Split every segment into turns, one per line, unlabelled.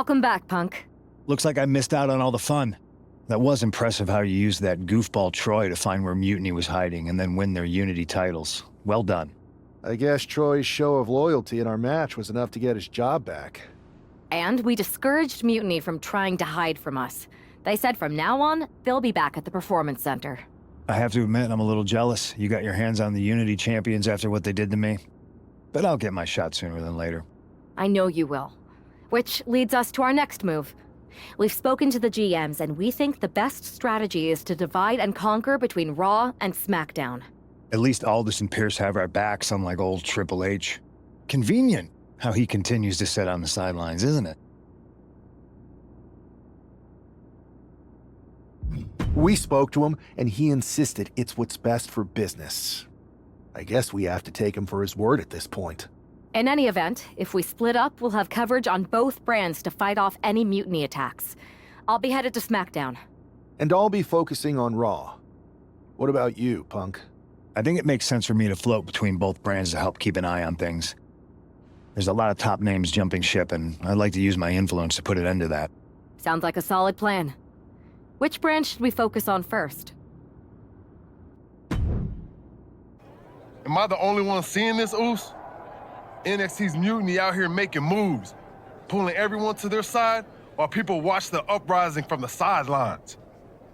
Welcome back, Punk.
Looks like I missed out on all the fun. That was impressive how you used that goofball Troy to find where Mutiny was hiding and then win their Unity titles. Well done.
I guess Troy's show of loyalty in our match was enough to get his job back.
And we discouraged Mutiny from trying to hide from us. They said from now on, they'll be back at the Performance Center.
I have to admit, I'm a little jealous. You got your hands on the Unity champions after what they did to me. But I'll get my shot sooner than later.
I know you will. Which leads us to our next move. We've spoken to the GMs, and we think the best strategy is to divide and conquer between Raw and SmackDown.
At least Aldous and Pierce have our backs, unlike old Triple H. Convenient how he continues to sit on the sidelines, isn't it?
We spoke to him, and he insisted it's what's best for business. I guess we have to take him for his word at this point.
In any event, if we split up, we'll have coverage on both brands to fight off any Mutiny attacks. I'll be headed to SmackDown.
And I'll be focusing on Raw. What about you, Punk?
I think it makes sense for me to float between both brands to help keep an eye on things. There's a lot of top names jumping ship, and I'd like to use my influence to put an end to that.
Sounds like a solid plan. Which brand should we focus on first?
Am I the only one seeing this, Oos? NXT's Mutiny out here making moves, pulling everyone to their side while people watch the uprising from the sidelines.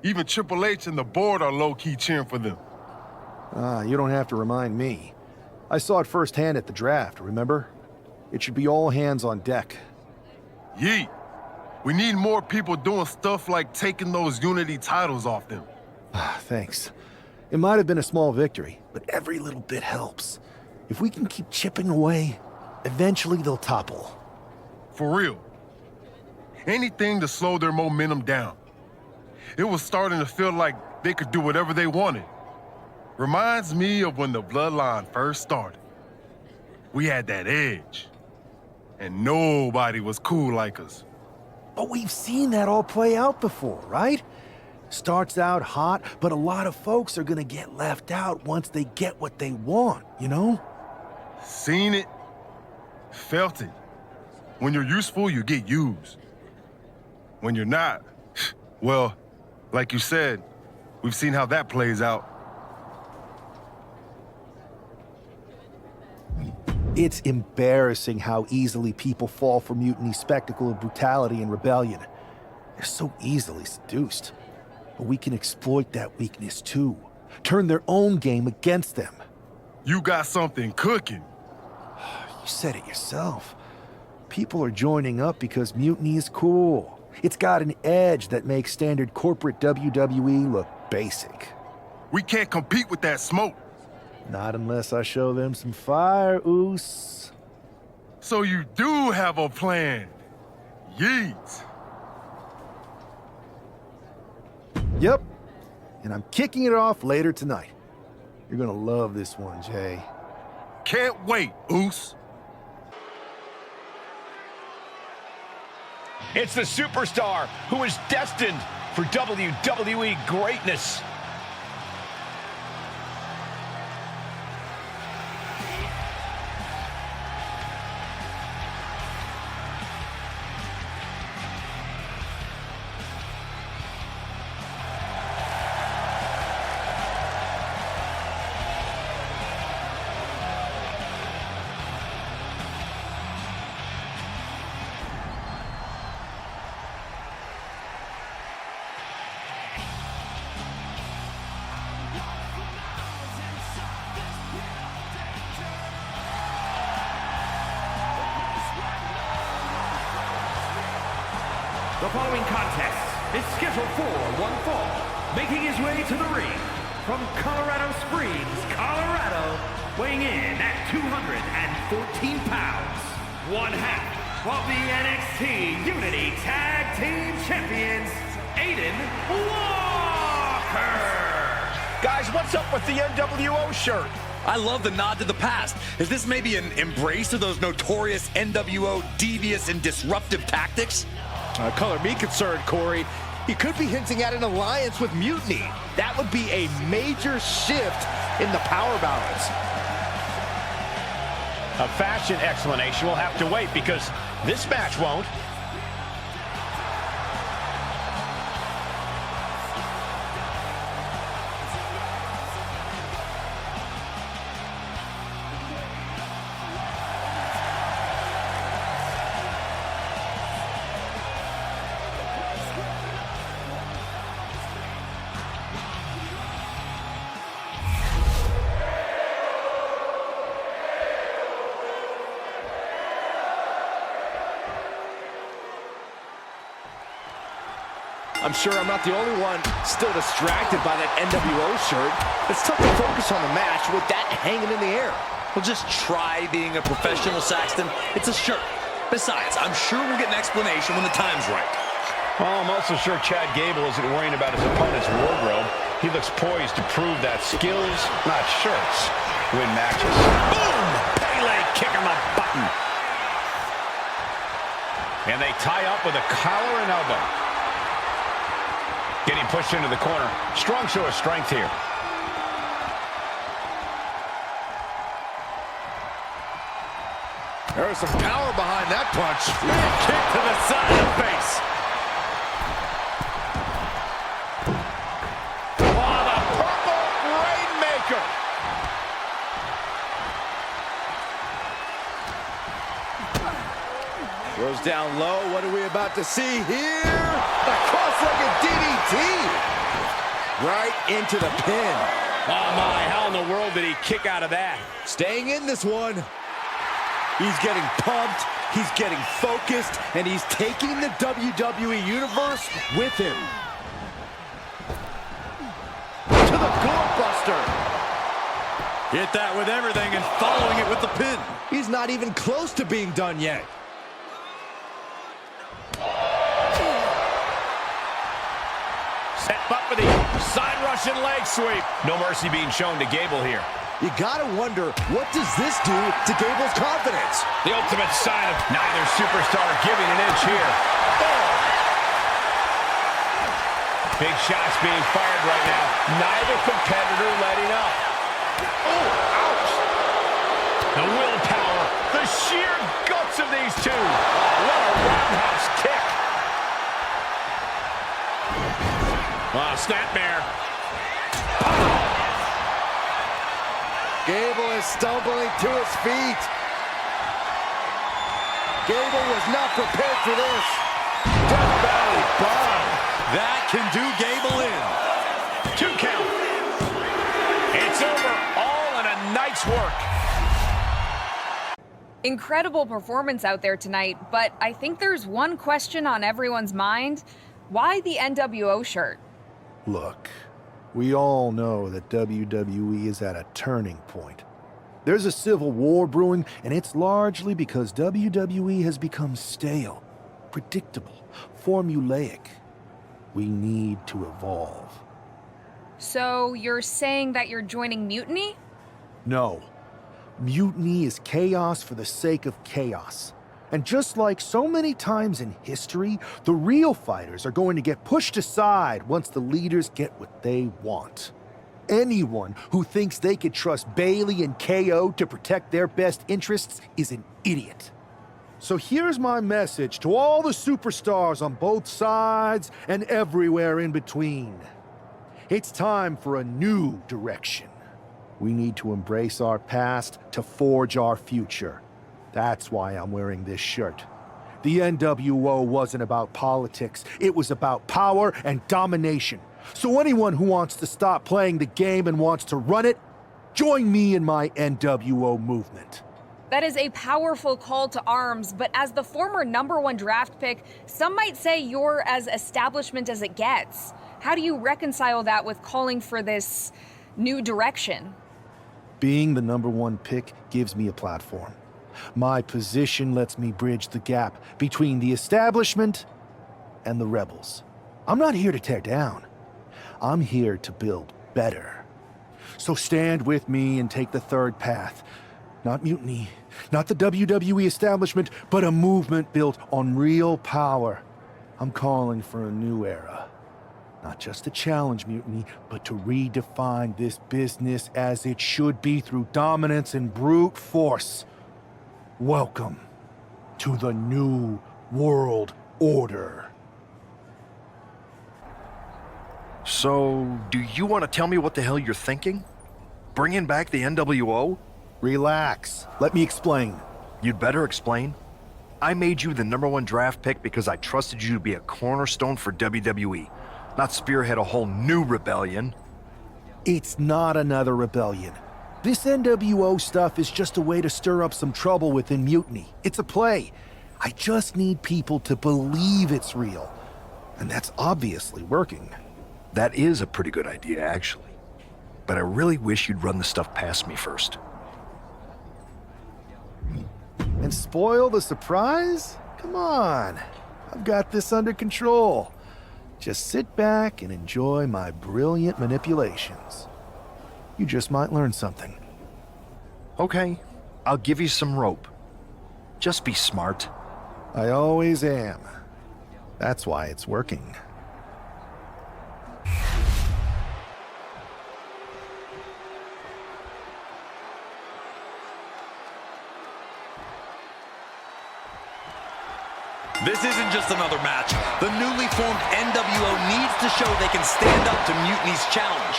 Even Triple H and the board are low-key cheering for them.
You don't have to remind me. I saw it firsthand at the draft, remember? It should be all hands on deck.
Yeet. We need more people doing stuff like taking those Unity titles off them.
Thanks. It might have been a small victory, but every little bit helps. If we can keep chipping away, eventually they'll topple.
For real. Anything to slow their momentum down. It was starting to feel like they could do whatever they wanted. Reminds me of when the Bloodline first started. We had that edge. And nobody was cool like us.
But we've seen that all play out before, right? Starts out hot, but a lot of folks are gonna get left out once they get what they want, you know?
Seen it, felt it. When you're useful, you get used. When you're not, well, like you said, we've seen how that plays out.
It's embarrassing how easily people fall for Mutiny's spectacle of brutality and rebellion. They're so easily seduced. But we can exploit that weakness too. Turn their own game against them.
You got something cooking.
You said it yourself. People are joining up because Mutiny is cool. It's got an edge that makes standard corporate WWE look basic.
We can't compete with that smoke.
Not unless I show them some fire, Oos.
So you do have a plan. Yeet.
Yep. And I'm kicking it off later tonight. You're gonna love this one, Jay.
Can't wait, Oos.
It's the superstar who is destined for WWE greatness.
The following contest is scheduled for one fall. Making his way to the ring from Colorado Springs, Colorado, weighing in at 214 pounds, one half of the NXT Unity Tag Team Champions, Aiden Walker.
Guys, what's up with the NWO shirt?
I love the nod to the past. Is this maybe an embrace of those notorious NWO devious and disruptive tactics?
Color me concerned, Corey. He could be hinting at an alliance with Mutiny. That would be a major shift in the power balance.
A fashion explanation will have to wait because this match won't.
I'm sure I'm not the only one still distracted by that NWO shirt. It's tough to focus on the match with that hanging in the air.
Well, just try being a professional, Saxton. It's a shirt. Besides, I'm sure we'll get an explanation when the time's right.
Well, I'm also sure Chad Gable isn't worrying about his opponent's wardrobe. He looks poised to prove that skills, not shirts, win matches.
Boom! Pele kick on the button.
And they tie up with a collar and elbow. Getting pushed into the corner. Strong show of strength here.
There's some power behind that punch. Big kick to the side of the face. Oh, the purple rainmaker. Goes down low. What are we about to see here? A cross-legged DDT. Right into the pin.
Oh, my. How in the world did he kick out of that?
Staying in this one. He's getting pumped, he's getting focused, and he's taking the WWE Universe with him. To the gourd-buster. Hit that with everything and following it with the pin. He's not even close to being done yet.
Set up for the side Russian leg sweep. No mercy being shown to Gable here.
You gotta wonder, what does this do to Gable's confidence?
The ultimate sign of neither superstar giving an inch here. Oh. Big shots being fired right now. Neither competitor letting up. Oh, ouch. The willpower, the sheer guts of these two. What a roundhouse kick. Wow, snapmare.
Gable is stumbling to his feet. Gable was not prepared for this. Death Valley bomb. That can do Gable in.
2 count. It's over. All in a night's work.
Incredible performance out there tonight, but I think there's one question on everyone's mind. Why the NWO shirt?
Look, we all know that WWE is at a turning point. There's a civil war brewing, and it's largely because WWE has become stale, predictable, formulaic. We need to evolve.
So you're saying that you're joining Mutiny?
No. Mutiny is chaos for the sake of chaos. And just like so many times in history, the real fighters are going to get pushed aside once the leaders get what they want. Anyone who thinks they could trust Bailey and KO to protect their best interests is an idiot. So here's my message to all the superstars on both sides and everywhere in between. It's time for a new direction. We need to embrace our past to forge our future. That's why I'm wearing this shirt. The NWO wasn't about politics. It was about power and domination. So anyone who wants to stop playing the game and wants to run it, join me in my NWO movement.
That is a powerful call to arms, but as the former #1 draft pick, some might say you're as establishment as it gets. How do you reconcile that with calling for this new direction?
Being the #1 pick gives me a platform. My position lets me bridge the gap between the establishment and the rebels. I'm not here to tear down. I'm here to build better. So stand with me and take the third path. Not mutiny, not the WWE establishment, but a movement built on real power. I'm calling for a new era. Not just to challenge mutiny, but to redefine this business as it should be through dominance and brute force. Welcome to the New World Order.
So, do you want to tell me what the hell you're thinking? Bringing back the NWO?
Relax. Let me explain.
You'd better explain. I made you the #1 draft pick because I trusted you to be a cornerstone for WWE, not spearhead a whole new rebellion.
It's not another rebellion. This NWO stuff is just a way to stir up some trouble within Mutiny. It's a play. I just need people to believe it's real. And that's obviously working.
That is a pretty good idea, actually. But I really wish you'd run the stuff past me first.
And spoil the surprise? Come on. I've got this under control. Just sit back and enjoy my brilliant manipulations. You just might learn something.
Okay, I'll give you some rope. Just be smart.
I always am. That's why it's working.
This isn't just another match. The newly formed NWO needs to show they can stand up to Mutiny's challenge.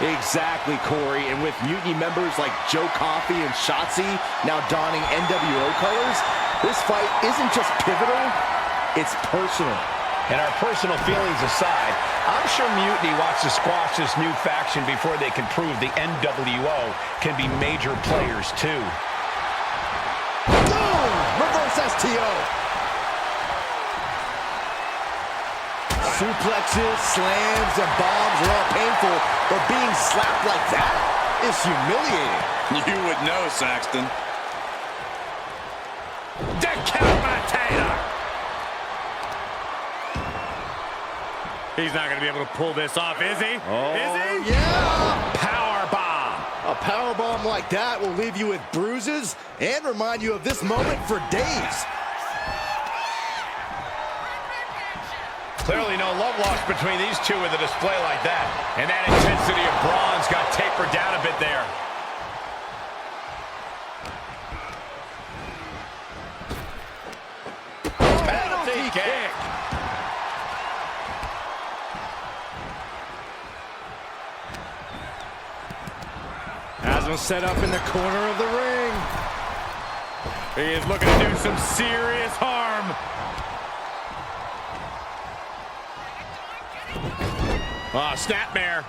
Exactly, Corey. And with Mutiny members like Joe Coffey and Shotzi now donning NWO colors, this fight isn't just pivotal, it's personal.
And our personal feelings aside, I'm sure Mutiny wants to squash this new faction before they can prove the NWO can be major players too.
Boom! Reverse STO. Suplexes, slams, and bombs are all painful, but being slapped like that is humiliating.
You would know, Saxton.
Decapitator! He's not going to be able to pull this off, is he?
Oh,
is he?
yeah!
Power bomb.
A power bomb like that will leave you with bruises and remind you of this moment for days.
Clearly no love lost between these two with a display like that. And that intensity of bronze got tapered down a bit there. Penalty kick.
Has him set up in the corner of the ring. He is looking to do some serious harm. Oh, snapmare.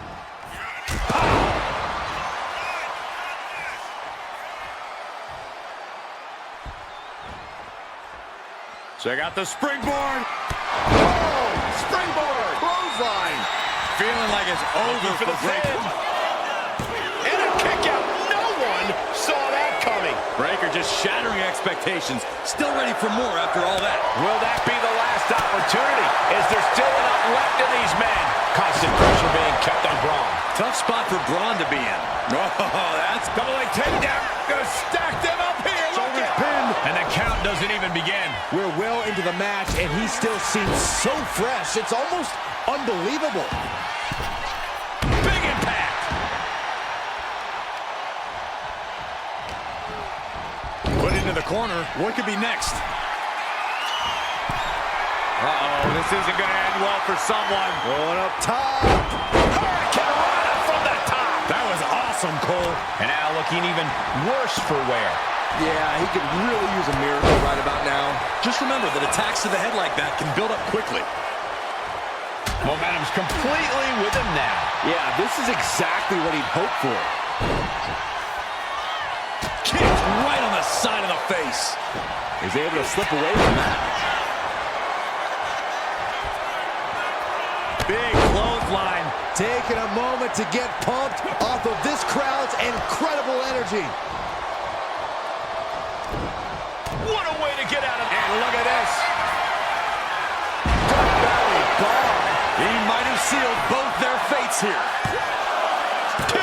Check out the springboard.
Oh, springboard, clothesline.
Feeling like it's over for the Breaker. And a kick out. No one saw that coming.
Breaker just shattering expectations. Still ready for more after all that.
Will that be the last opportunity? Is there still enough left in these men? Constant pressure being kept on Braun.
Tough spot for Braun to be in. Oh, that's
Double leg takedown. Gonna stack them up here. Look at
Pin.
And the count doesn't even begin.
We're well into the match, and he still seems so fresh. It's almost unbelievable.
Big impact.
put into the corner. What could be next?
Uh-oh, this isn't going to end well for someone.
Going up top.
Hurricane Rana from the top.
That was awesome, Cole.
And now looking even worse for wear.
Yeah, he could really use a miracle right about now.
Just remember that attacks to the head like that can build up quickly.
Momentum's completely with him now.
Yeah, this is exactly what he'd hoped for.
Kicked right on the side of the face.
He's able to slip away from that.
Big clothesline.
Taking a moment to get pumped off of this crowd's incredible energy.
What a way to get out of it.
And look at this.
Belly bomb.
He might have sealed both their fates here.
2.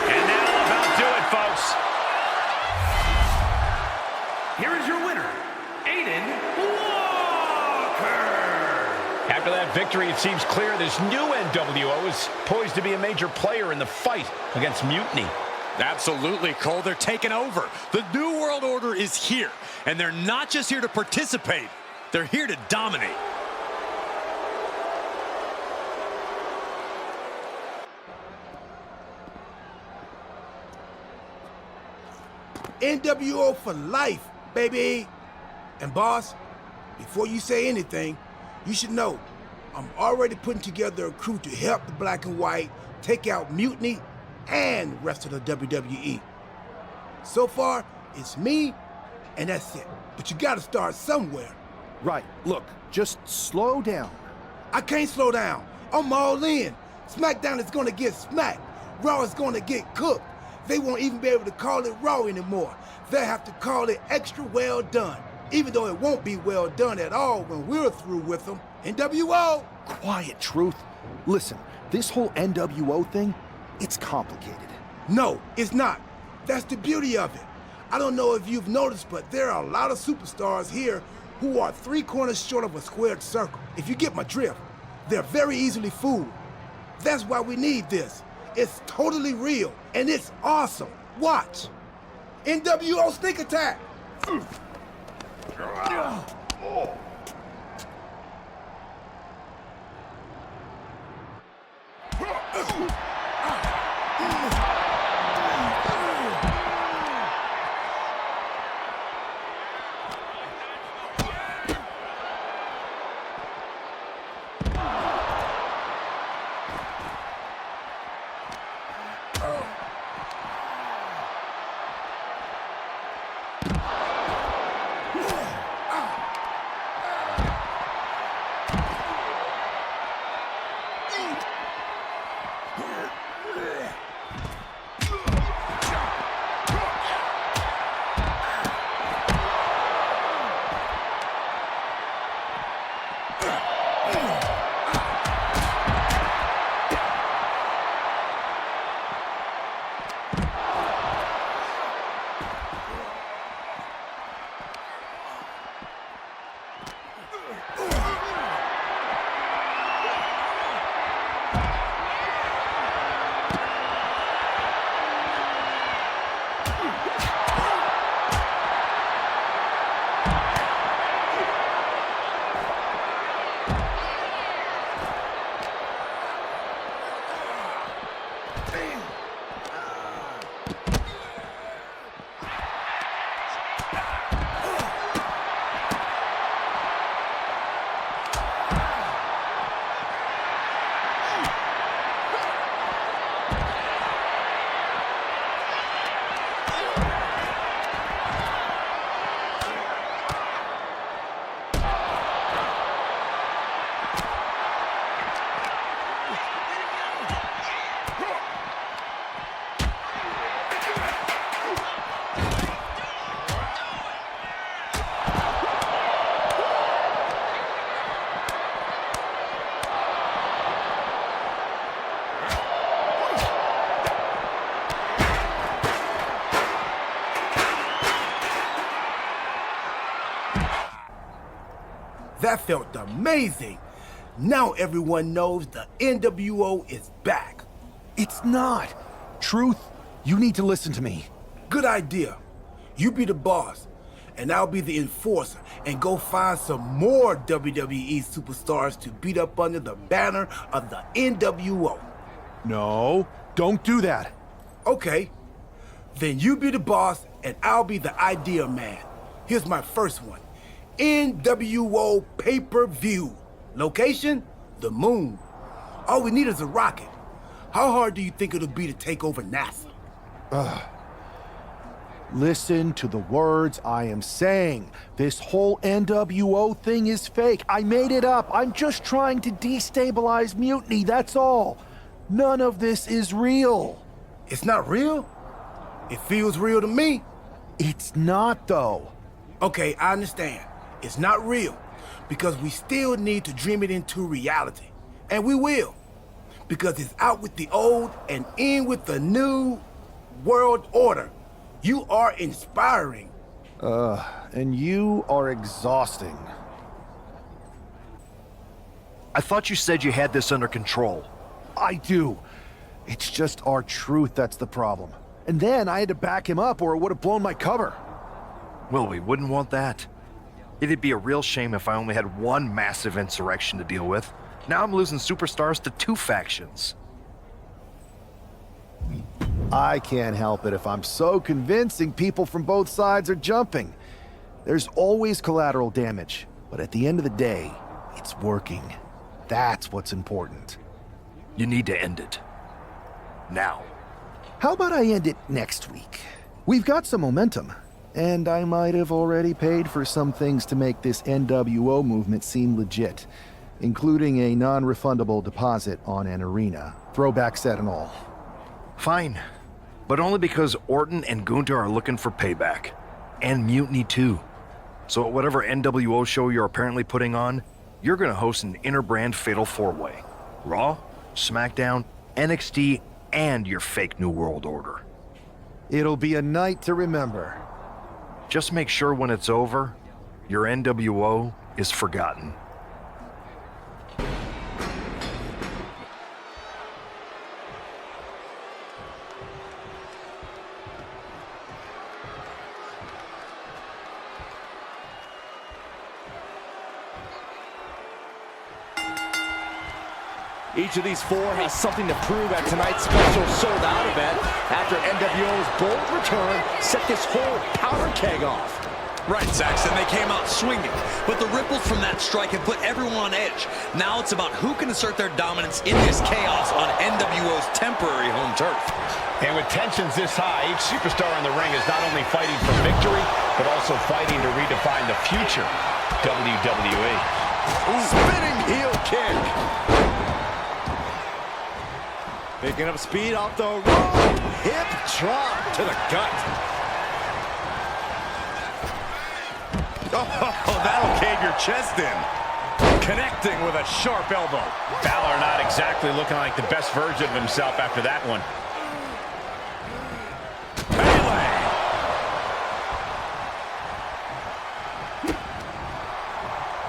And that'll about do it, folks.
Here is your winner, Aiden Walker.
After that victory, it seems clear this new NWO is poised to be a major player in the fight against Mutiny.
Absolutely, Cole. They're taking over. The New World Order is here. And they're not just here to participate. They're here to dominate.
NWO for life, baby. And boss, before you say anything, you should know I'm already putting together a crew to help the Black and White take out Mutiny and rest of the WWE. So far, it's me, and that's it. But you gotta start somewhere.
Right, look, just slow down.
I can't slow down. I'm all in. SmackDown is gonna get smacked. Raw is gonna get cooked. They won't even be able to call it Raw anymore. They'll have to call it extra well done. Even though it won't be well done at all when we're through with them. NWO!
Quiet, Truth. Listen, this whole NWO thing, it's complicated.
No, it's not. That's the beauty of it. I don't know if you've noticed, but there are a lot of superstars here who are 3 corners short of a squared circle. If you get my drift, they're very easily fooled. That's why we need this. It's totally real, and it's awesome. Watch. NWO Sneak Attack! That felt amazing. Now everyone knows the NWO is back.
It's not. Truth, you need to listen to me.
Good idea. You be the boss, and I'll be the enforcer, and go find some more WWE superstars to beat up under the banner of the NWO.
No, don't do that.
Okay. Then you be the boss, and I'll be the idea man. Here's my first one. NWO pay-per-view. Location? The moon. All we need is a rocket. How hard do you think it'll be to take over NASA?
Listen to the words I am saying. This whole NWO thing is fake. I made it up. I'm just trying to destabilize Mutiny, that's all. None of this is real.
It's not real? It feels real to me.
It's not, though.
Okay, I understand. It's not real, because we still need to dream it into reality. And we will, because it's out with the old and in with the new world order. You are inspiring.
And you are exhausting.
I thought you said you had this under control.
I do. It's just our Truth that's the problem. And then I had to back him up or it would have blown my cover.
Well, we wouldn't want that. It'd be a real shame if I only had one massive insurrection to deal with. Now I'm losing superstars to 2 factions.
I can't help it if I'm so convincing people from both sides are jumping. There's always collateral damage, but at the end of the day, it's working. That's what's important.
You need to end it. Now.
How about I end it next week? We've got some momentum. And I might have already paid for some things to make this NWO movement seem legit, including a non-refundable deposit on an arena, throwback set and all.
Fine, but only because Orton and Gunther are looking for payback. And Mutiny too. So at whatever NWO show you're apparently putting on, you're gonna host an inter-brand fatal four-way. Raw, SmackDown, NXT, and your fake New World Order.
It'll be a night to remember.
Just make sure when it's over, your NWO is forgotten.
Each of these four has something to prove at tonight's special sold-out event after NWO's bold return set this whole powder keg off.
Right, Saxton, they came out swinging, but the ripples from that strike have put everyone on edge. Now it's about who can assert their dominance in this chaos on NWO's temporary home turf.
And with tensions this high, each superstar in the ring is not only fighting for victory, but also fighting to redefine the future WWE.
Ooh, spinning heel kick. Picking up speed off the rope. Hip drop to the gut.
Oh, that'll cave your chest in. Connecting with a sharp elbow.
Balor not exactly looking like the best version of himself after that one.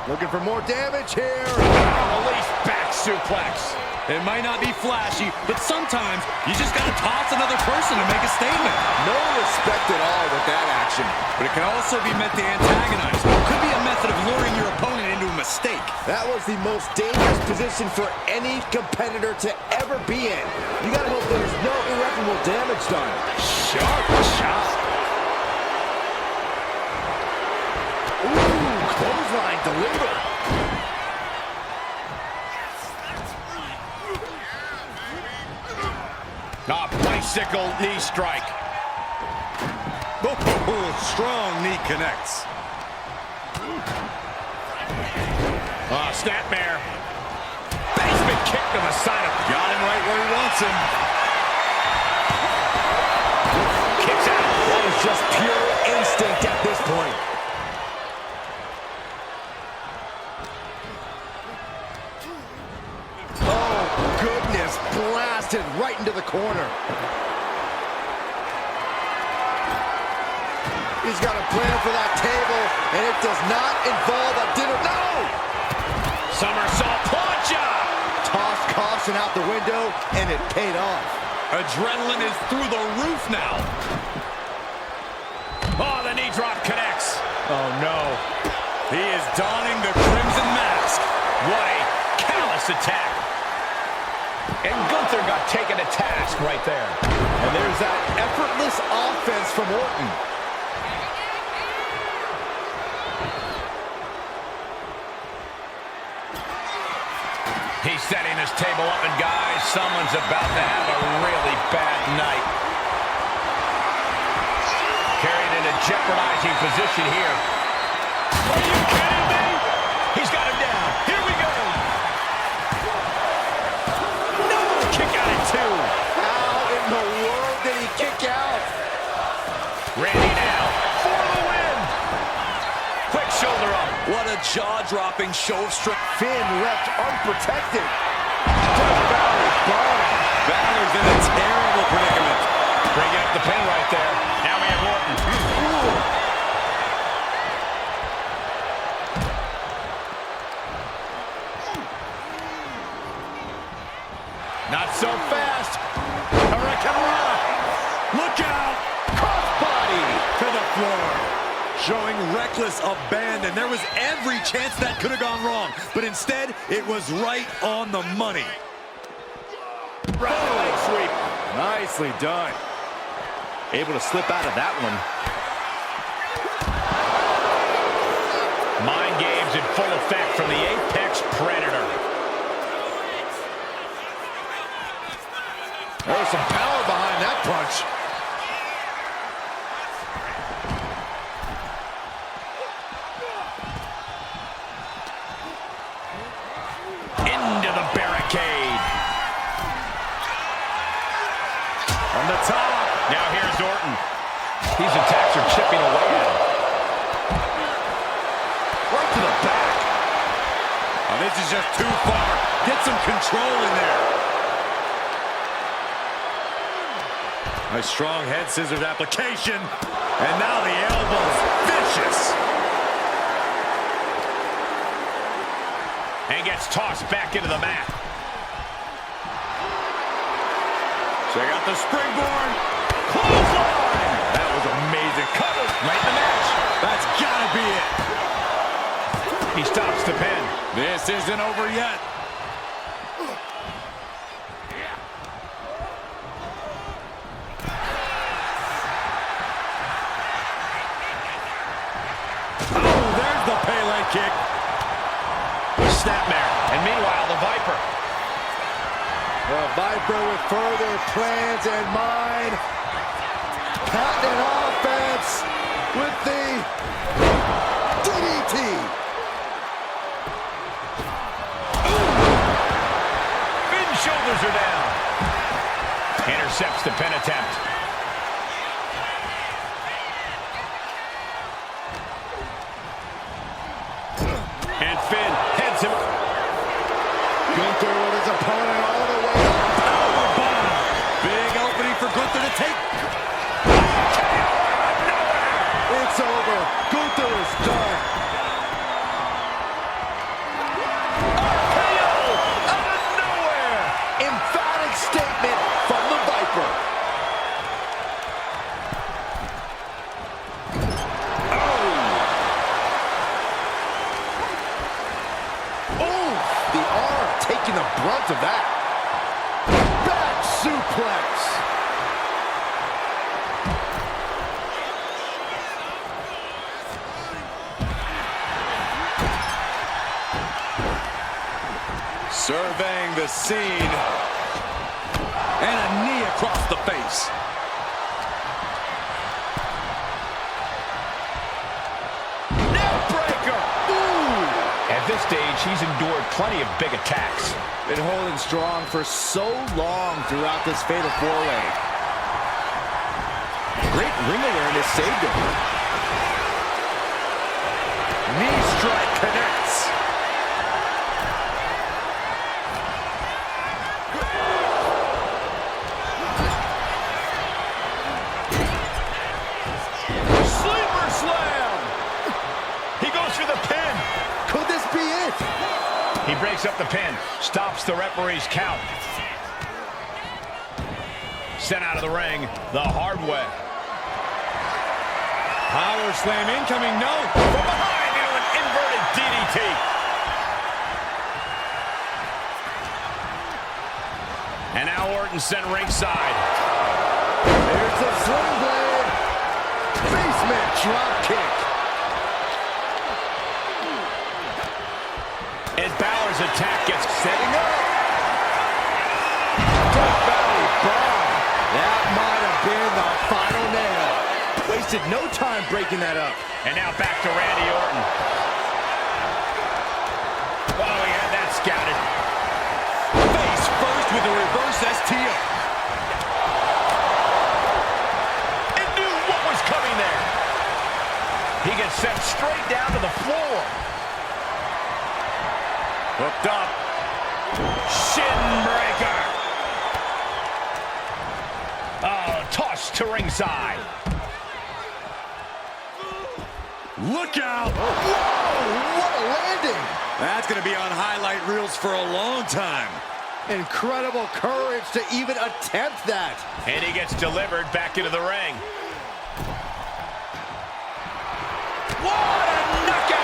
Looking for more damage here.
Release back suplex.
It might not be flashy, but sometimes you just gotta toss another person to make a statement.
No respect at all with that action.
But it can also be meant to antagonize. Could be a method of luring your opponent into a mistake.
That was the most dangerous position for any competitor to ever be in. You gotta hope there's no irreparable damage done.
Sharp shot.
Ooh, clothesline delivered.
Bicycle knee strike.
Oh, strong knee connects.
Snapmare. Basement kick to the side of.
Got him right where he wants him.
Kicks out.
That is just pure instinct at this point. Oh, goodness. Blasted right into the corner. He's got a plan for that table, and it does not involve a dinner. No!
Somersault plancha.
Tossed caution out the window, and it paid off.
Adrenaline is through the roof now.
Oh, the knee drop connects.
Oh, no. He is donning the crimson mask.
What a callous attack. And Gunther got taken to task right there.
And there's that effortless offense from Orton.
He's setting his table up, and guys, someone's about to have a really bad night. Carried in a jeopardizing position here. Are you kidding me? He's got him down. Here we go. No, kick out at two.
How in the world did he kick out?
Randy now for the win. Quick shoulder up.
What a jaw-dropping show of strength.
Finn left unprotected. Balor's
in a terrible predicament.
Bringing up the pin right there. Now we have Orton. Not so fast. Hurricane.
Look out! Crossbody to the floor. Showing reckless abandon. There was every chance that could have gone wrong, but instead, it was right on the money.
Right leg sweep.
Nicely done. Able to slip out of that one.
Mind games in full effect from the Apex Predator.
There's some power behind that punch.
From the top.
Now here's Orton. These attacks are chipping away at him. Right to the back.
Oh, this is just too far. Get some control in there. A strong head scissors application. And now the elbows. Vicious.
And gets tossed back into the mat.
Check out the springboard. Clothesline. That was amazing. Cover.
Right in the match.
That's gotta be it.
He stops the pin.
This isn't over yet. Oh, there's the Pele kick.
Snapmare. And meanwhile, the Viper.
The Viper with further plans in mind. Patent offense with the DDT.
Finn's shoulders are down. Intercepts the pin attempt. And Finn heads him.
Gunther with his opponent all the way up.
Powerbomb. Big opening for Gunther to take.
It's over. Gunther is done.
KO out of nowhere.
Emphatic statement from the Viper. Oh, the arm taking the brunt of that. Back suplex.
Surveying the scene. And a knee across the face.
Neckbreaker. Ooh. At this stage, he's endured plenty of big attacks.
Been holding strong for so long throughout this fatal four-way. Great ring awareness saved him.
Knee strike connects.
Sleeper slam. He goes for the pin.
Could this be it?
He breaks up the pin. Stops the referee's count. Sent out of the ring the hard way.
Power slam incoming. No.
From behind into an inverted DDT. And now Orton sent ringside.
There's the sling blade. Basement drop kick.
And Balor's attack gets
Setting up. Death Valley bomb. That might have been the final nail. Wasted no time breaking that up.
And now back to Randy Orton. Oh, he had that scouted.
Face first with a reverse STO.
And knew what was coming there. He gets sent straight down to the floor.
Hooked up.
Shin breaker. Oh, tossed to ringside.
Look out.
Whoa, what a landing.
That's going to be on highlight reels for a long time.
Incredible courage to even attempt that.
And he gets delivered back into the ring. What a knockout!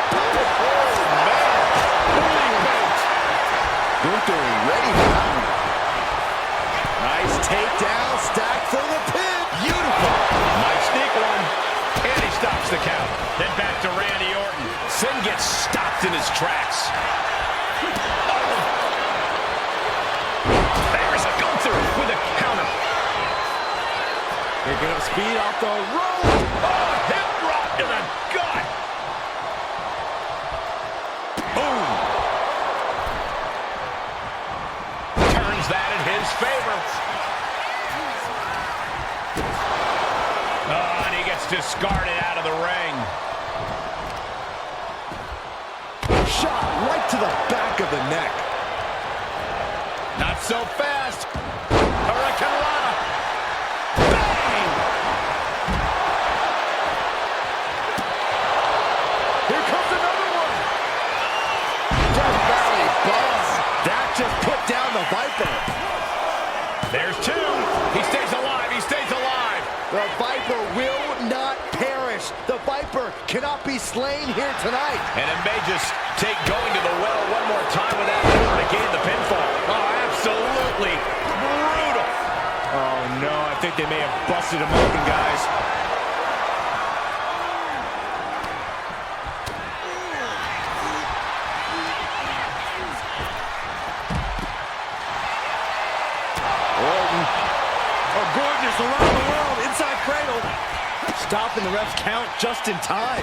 Gunther ready for that one. Nice takedown, stack for the pin. Beautiful.
Might sneak one. And he stops the count. Then back to Randy Orton. Finn gets stopped in his tracks. There's a Gunther with a counter.
Picking up speed off the rope.
Oh, hip drop to the gut.
Boom.
Turns that in his favor. discarded out of the ring.
Shot right to the back of the neck.
Not so fast. Hurricanrana. Bang!
Here comes another one. Death Valley boss. That just put down the Viper.
There's two. He stays alive. He stays alive.
The Viper will not perish. The Viper cannot be slain here tonight.
And it may just take going to the well one more time with that move to gain the pinfall. Oh, absolutely brutal.
Oh, no, I think they may have busted him open, guys.
Orton. Oh, gorgeous around the world, inside cradle. Stopping the ref's count just in time.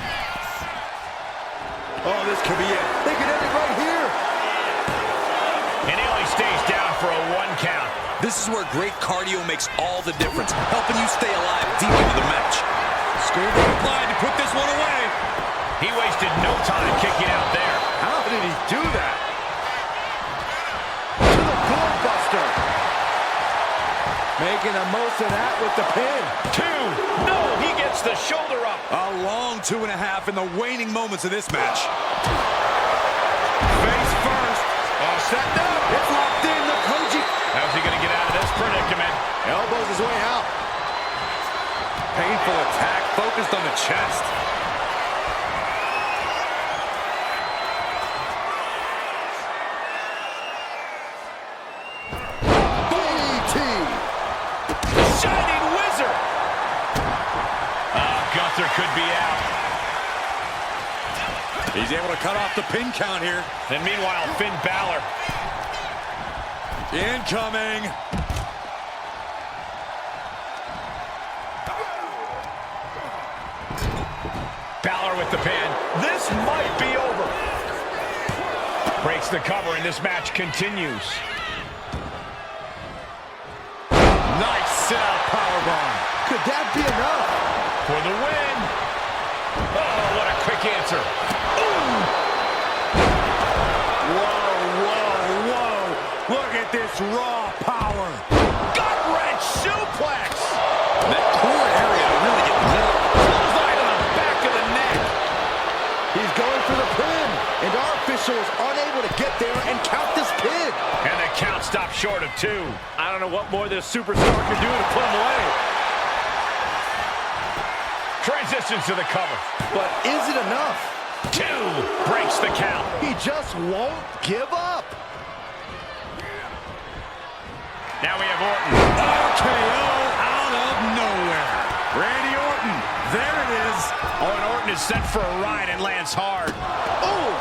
Oh, this could be it. They could end it right here.
And he only stays down for a 1 count.
This is where great cardio makes all the difference, helping you stay alive deep into the match. Screwdriver applied to put this one away.
He wasted no time kicking out there.
How did he do that? To the doorbuster. Making the most of that with the pin.
2. No, he gets the shoulder up.
A long 2.5 in the waning moments of this match.
Face first. All set up.
It's locked in, the Koji.
How's he going to get out of this predicament?
Elbows his way out.
Painful attack focused on the chest.
Shining Wizard! Gunther could be out.
He's able to cut off the pin count here.
And meanwhile, Finn Balor.
Incoming.
Balor with the pin. This might be over. Breaks the cover and this match continues.
Nice sit-out powerbomb.
Could that be enough?
For the win. Oh, what a quick answer. Ooh.
Whoa, whoa, whoa. Look at this raw power.
Gut-wrench suplex.
That core area really getting lit up.
Clothesline on the back of the neck.
He's going for the pin, and our official is unable to get there and count this pin.
And the count stopped short of 2. I don't know what more this superstar can do to put him away. Transitions to the cover.
But is it enough?
2 breaks the count.
He just won't give up.
Now we have Orton.
RKO out of nowhere. Randy Orton. There it is.
Oh, and Orton is sent for a ride and lands hard.
Oh!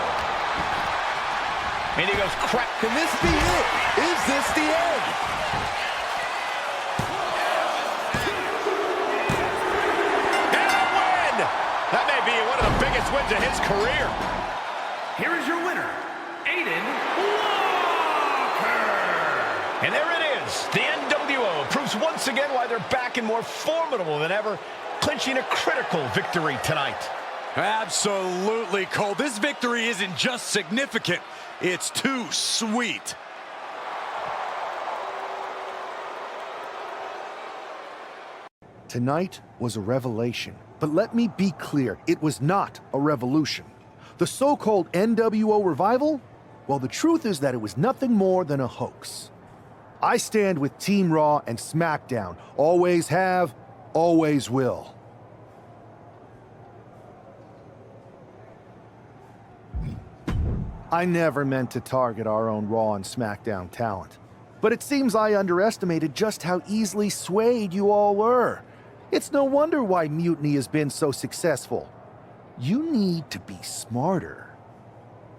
And he goes crack.
Can this be it? Is this the end?
And a win! That may be one of the biggest wins of his career.
Here is your winner, Aiden Walker.
And there it is. The NWO proves once again why they're back and more formidable than ever, clinching a critical victory tonight.
Absolutely, Cole. This victory isn't just significant. It's too sweet.
Tonight was a revelation. But let me be clear, it was not a revolution. The so-called NWO revival? Well, the truth is that it was nothing more than a hoax. I stand with Team Raw and SmackDown. Always have, always will. I never meant to target our own Raw and SmackDown talent. But it seems I underestimated just how easily swayed you all were. It's no wonder why Mutiny has been so successful. You need to be smarter.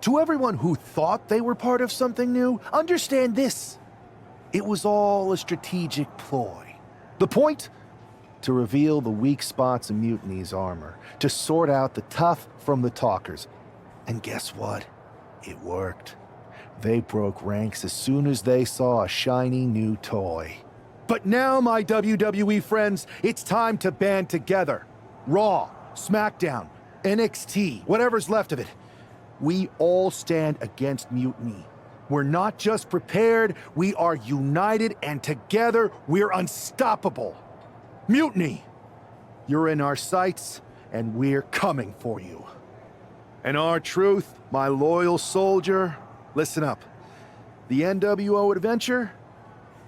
To everyone who thought they were part of something new, understand this. It was all a strategic ploy. The point? To reveal the weak spots in Mutiny's armor, to sort out the tough from the talkers. And guess what? It worked. They broke ranks as soon as they saw a shiny new toy. But now, my WWE friends, it's time to band together. Raw, SmackDown, NXT, whatever's left of it. We all stand against mutiny. We're not just prepared, we are united, and together we're unstoppable. Mutiny! You're in our sights, and we're coming for you. And R-Truth, my loyal soldier, listen up. The NWO adventure?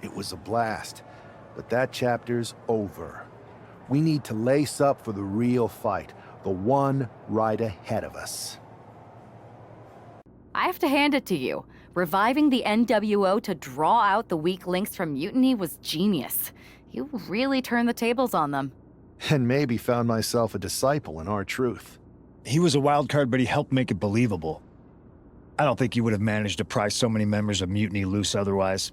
It was a blast, but that chapter's over. We need to lace up for the real fight, the one right ahead of us.
I have to hand it to you. Reviving the NWO to draw out the weak links from Mutiny was genius. You really turned the tables on them.
And maybe found myself a disciple in R-Truth.
He was a wild card, but he helped make it believable. I don't think he would have managed to pry so many members of Mutiny loose otherwise.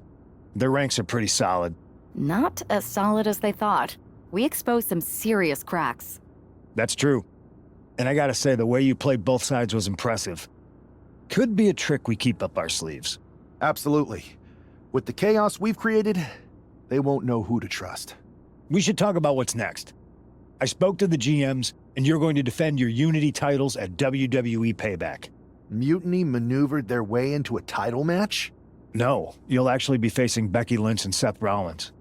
Their ranks are pretty solid.
Not as solid as they thought. We exposed some serious cracks.
That's true. And I gotta say, the way you played both sides was impressive. Could be a trick we keep up our sleeves.
Absolutely. With the chaos we've created, they won't know who to trust.
We should talk about what's next. I spoke to the GMs, and you're going to defend your Unity titles at WWE Payback.
Mutiny maneuvered their way into a title match?
No, you'll actually be facing Becky Lynch and Seth Rollins.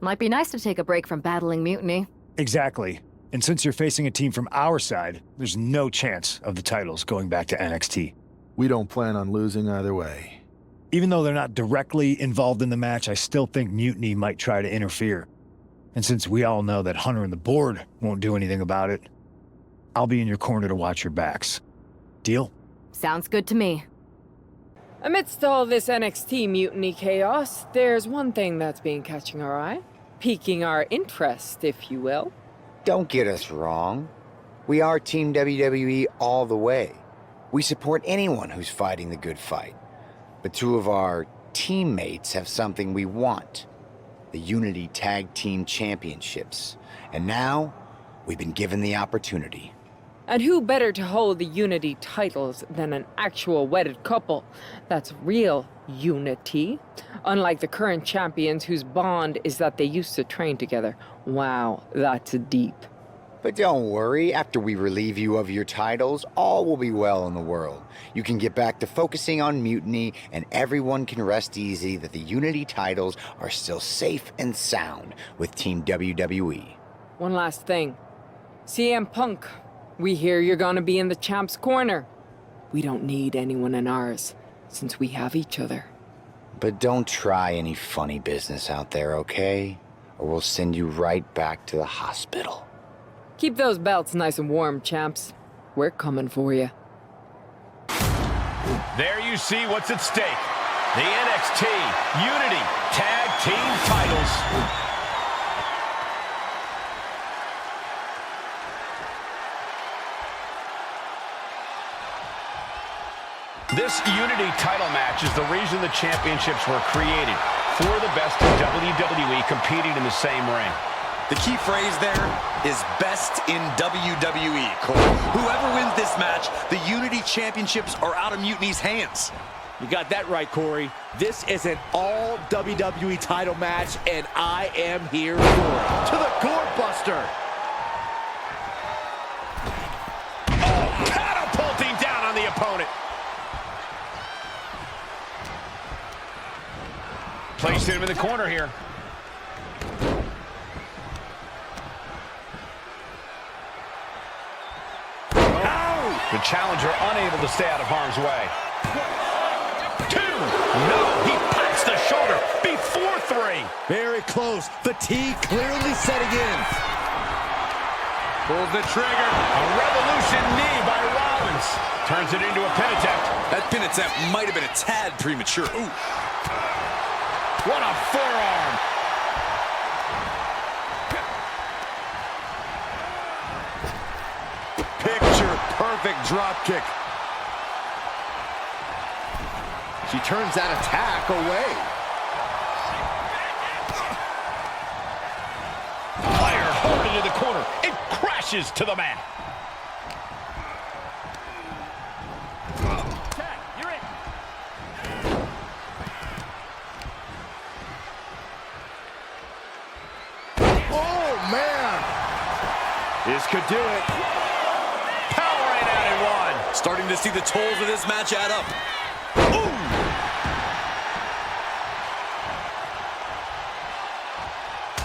Might be nice to take a break from battling Mutiny.
Exactly. And since you're facing a team from our side, there's no chance of the titles going back to NXT.
We don't plan on losing either way.
Even though they're not directly involved in the match, I still think Mutiny might try to interfere. And since we all know that Hunter and the board won't do anything about it, I'll be in your corner to watch your backs. Deal?
Sounds good to me.
Amidst all this NXT mutiny chaos, there's one thing that's been catching our eye. Piquing our interest, if you will.
Don't get us wrong. We are Team WWE all the way. We support anyone who's fighting the good fight. But two of our teammates have something we want. The Unity Tag Team Championships. And now, we've been given the opportunity.
And who better to hold the Unity titles than an actual wedded couple? That's real unity. Unlike the current champions whose bond is that they used to train together. Wow, that's deep.
But don't worry, after we relieve you of your titles, all will be well in the world. You can get back to focusing on Mutiny, and everyone can rest easy that the Unity titles are still safe and sound with Team WWE.
One last thing. CM Punk, we hear you're gonna be in the champ's corner. We don't need anyone in ours, since we have each other.
But don't try any funny business out there, okay? Or we'll send you right back to the hospital.
Keep those belts nice and warm, champs. We're coming for you.
There you see what's at stake. The NXT Unity Tag Team titles. This Unity title match is the reason the championships were created. For the best in WWE competing in the same ring.
The key phrase there is best in WWE, Cole. Whoever wins this match, the Unity Championships are out of Mutiny's hands.
You got that right, Corey. This is an all WWE title match, and I am here for it.
To the Gore Buster!
Oh, catapulting down on the opponent. Placing him in the corner here. The challenger unable to stay out of harm's way. 2. No, he pats the shoulder before 3.
Very close. Fatigue clearly setting in.
Pulls the trigger. A revolution knee by Rollins. Turns it into a pin attempt.
That pin attempt might have been a tad premature. Ooh.
What a forearm.
Perfect drop kick.
She turns that attack away.
Fire hard into the corner. It crashes to the mat. You're in.
Oh, man!
This could do it.
Powering out in one.
Starting to see the tolls of this match add up. Ooh!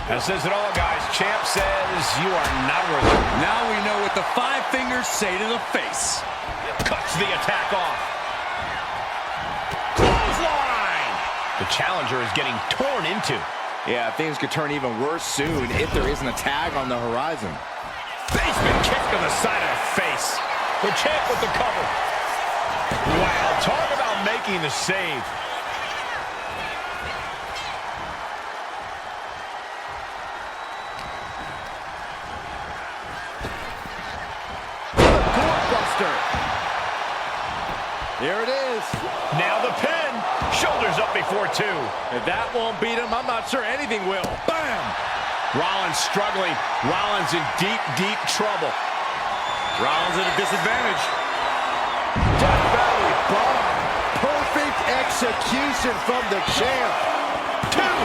That says it all, guys. Champ says you are not worthy.
Now we know what the five fingers say to the face.
Cuts the attack off. Clothesline! The challenger is getting torn into.
Yeah, things could turn even worse soon if there isn't a tag on the horizon.
Basement kick to the side of the face. The champ with the cover. Wow, talk about making the save.
Here it is.
Now the pin. Shoulders up before two.
If that won't beat him, I'm not sure anything will. Bam!
Rollins struggling. Rollins in deep, deep trouble.
Rollins at a disadvantage.
Death Valley bomb. Perfect execution from the champ.
Two.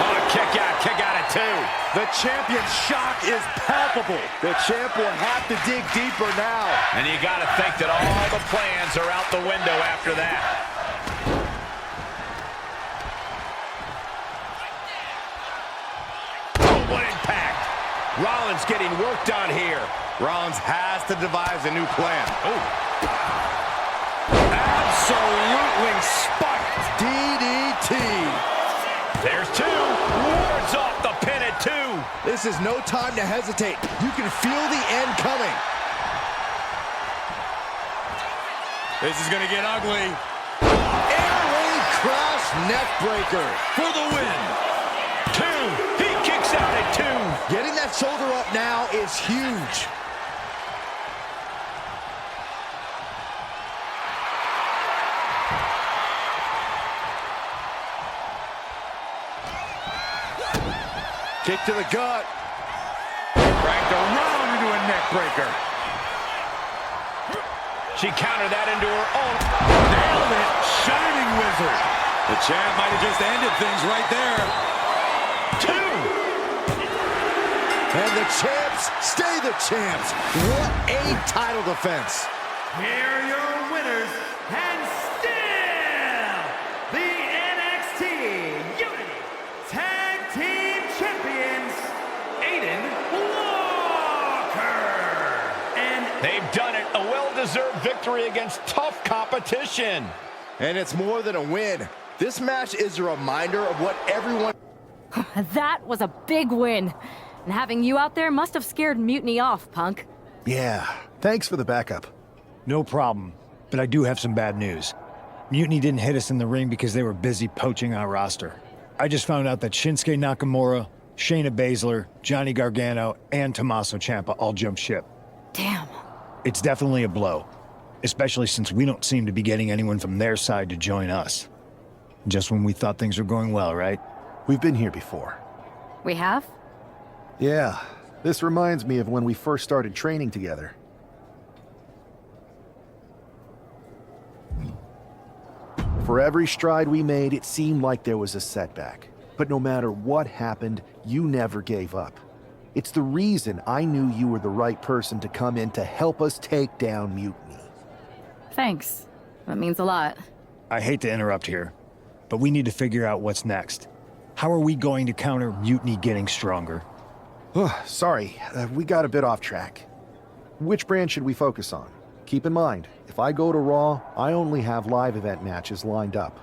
Oh, kick out at two.
The champion's shock is palpable.
The champ will have to dig deeper now.
And you got to think that all the plans are out the window after that. Oh, what impact. Rollins getting worked on here.
Rollins has to devise a new plan.
Oh.
Absolutely spiked DDT.
There's two. Wards off the pin at two.
This is no time to hesitate. You can feel the end coming.
This is going to get ugly.
Airway crash neckbreaker for the win.
Two. He kicks out at two.
Getting that shoulder up now is huge.
Kick to the gut. Cranked around into a neck breaker.
She countered that into her own.
Nailed it. Shining Wizard. The champ might have just ended things right there.
Two.
And the champs stay the champs. What a title defense.
Here are your winners, and still the NXT Unity Tag Team Champions, Aiden Walker. And
They've done it. A well-deserved victory against tough competition.
And it's more than a win. This match is a reminder of what everyone...
That was a big win. And having you out there must have scared Mutiny off, Punk.
Yeah, thanks for the backup.
No problem, but I do have some bad news. Mutiny didn't hit us in the ring because they were busy poaching our roster. I just found out that Shinsuke Nakamura, Shayna Baszler, Johnny Gargano, and Tommaso Ciampa all jumped ship.
Damn.
It's definitely a blow, especially since we don't seem to be getting anyone from their side to join us. Just when we thought things were going well, right?
We've been here before.
We have?
Yeah, this reminds me of when we first started training together. For every stride we made, it seemed like there was a setback. But no matter what happened, you never gave up. It's the reason I knew you were the right person to come in to help us take down Mutiny.
Thanks. That means a lot.
I hate to interrupt here, but we need to figure out what's next. How are we going to counter Mutiny getting stronger?
Sorry, we got a bit off track. Which brand should we focus on? Keep in mind, if I go to Raw, I only have live event matches lined up.